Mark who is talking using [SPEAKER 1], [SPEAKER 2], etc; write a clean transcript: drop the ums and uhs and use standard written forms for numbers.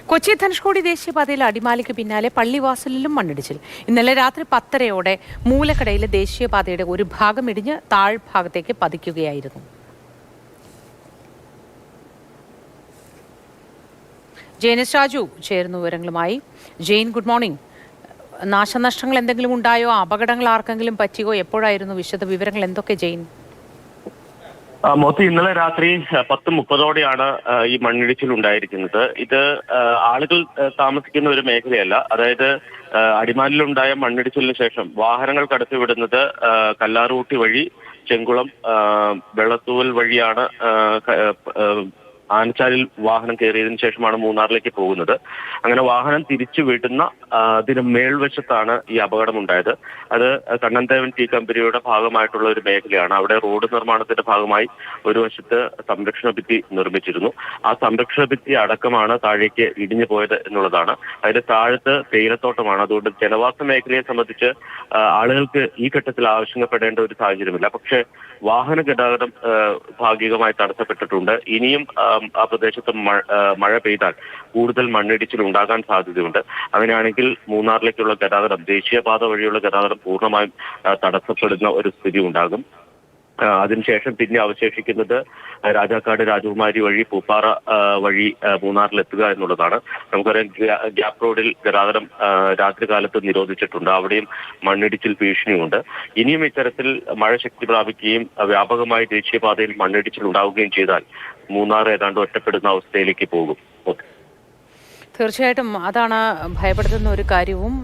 [SPEAKER 1] കൊച്ചി ധനുഷ്കോടി ദേശീയപാതയിൽ അടിമാലിക്ക് പിന്നാലെ പള്ളിവാസലിലും മണ്ണിടിച്ചിൽ. ഇന്നലെ രാത്രി 10:30 മൂലക്കടയിലെ ദേശീയപാതയുടെ ഒരു ഭാഗം ഇടിഞ്ഞ് താഴ്ഭാഗത്തേക്ക് പതിക്കുകയായിരുന്നു. ജെയിനിസ് രാജു ചേരുന്നു വിവരങ്ങളുമായി. Jain, good morning. നാശനഷ്ടങ്ങൾ എന്തെങ്കിലും ഉണ്ടായോ? അപകടങ്ങൾ ആർക്കെങ്കിലും പറ്റിയോ? എപ്പോഴായിരുന്നു? വിശദ വിവരങ്ങൾ എന്തൊക്കെ ജെയിൻ?
[SPEAKER 2] മോത്തി, ഇന്നലെ രാത്രി 10:30 ഈ മണ്ണിടിച്ചിൽ ഉണ്ടായിരിക്കുന്നത്. ഇത് ആളുകൾ താമസിക്കുന്ന ഒരു മേഖലയല്ല. അതായത് അടിമാലിലുണ്ടായ മണ്ണിടിച്ചിലിന് ശേഷം വാഹനങ്ങൾ കടത്തിവിടുന്നത് കല്ലാറുകുട്ടി വഴി ചെങ്കുളം വെള്ളത്തൂവൽ വഴിയാണ്. ആനച്ചാലിൽ വാഹനം കയറിയതിനു ശേഷമാണ് മൂന്നാറിലേക്ക് പോകുന്നത്. അങ്ങനെ വാഹനം തിരിച്ചു വിടുന്ന അതിന് മേൽവശത്താണ് ഈ അപകടമുണ്ടായത്. അത് കണ്ണൻദേവൻ ടീ കമ്പനിയുടെ ഭാഗമായിട്ടുള്ള ഒരു മേഖലയാണ്. അവിടെ റോഡ് നിർമ്മാണത്തിന്റെ ഭാഗമായി ഒരു വശത്ത് സംരക്ഷണ ഭിത്തി നിർമ്മിച്ചിരുന്നു. ആ സംരക്ഷണ ഭിത്തി അടക്കമാണ് താഴേക്ക് ഇടിഞ്ഞു പോയത് എന്നുള്ളതാണ്. അതിന്റെ താഴത്ത് തേയിലത്തോട്ടമാണ്. അതുകൊണ്ട് ജനവാസ മേഖലയെ സംബന്ധിച്ച് ആളുകൾക്ക് ഈ ഘട്ടത്തിൽ ആവശ്യപ്പെടേണ്ട ഒരു സാഹചര്യമില്ല. പക്ഷേ വാഹന ഗതാഗതം ഭാഗികമായി തടസ്സപ്പെട്ടിട്ടുണ്ട്. ഇനിയും ആ പ്രദേശത്ത് മഴ പെയ്താൽ കൂടുതൽ മണ്ണിടിച്ചിൽ ഉണ്ടാകാൻ സാധ്യതയുണ്ട്. അങ്ങനെയാണെങ്കിൽ മൂന്നാറിലേക്കുള്ള ഗതാഗതം, ദേശീയപാത വഴിയുള്ള ഗതാഗതം പൂർണ്ണമായും തടസ്സപ്പെടുന്ന ഒരു സ്ഥിതി ഉണ്ടാകും. അതിനുശേഷം പിന്നെ അവശേഷിക്കുന്നത് രാജാക്കാട് രാജകുമാരി വഴി പൂപ്പാറ വഴി മൂന്നാറിലെത്തുക എന്നുള്ളതാണ്. നമുക്കറിയാം, ഗ്യാപ് റോഡിൽ ഗതാഗതം രാത്രികാലത്ത് നിരോധിച്ചിട്ടുണ്ട്. അവിടെയും മണ്ണിടിച്ചിൽ ഭീഷണിയുണ്ട്. ഇനിയും ഇത്തരത്തിൽ മഴ ശക്തി പ്രാപിക്കുകയും വ്യാപകമായി ദേശീയപാതയിൽ മണ്ണിടിച്ചിൽ ഉണ്ടാവുകയും ചെയ്താൽ മൂന്നാർ ഏതാണ്ട് ഒറ്റപ്പെടുന്ന അവസ്ഥയിലേക്ക് പോകും.
[SPEAKER 1] തീർച്ചയായിട്ടും അതാണ് ഭയപ്പെടുത്തുന്ന ഒരു കാര്യവും.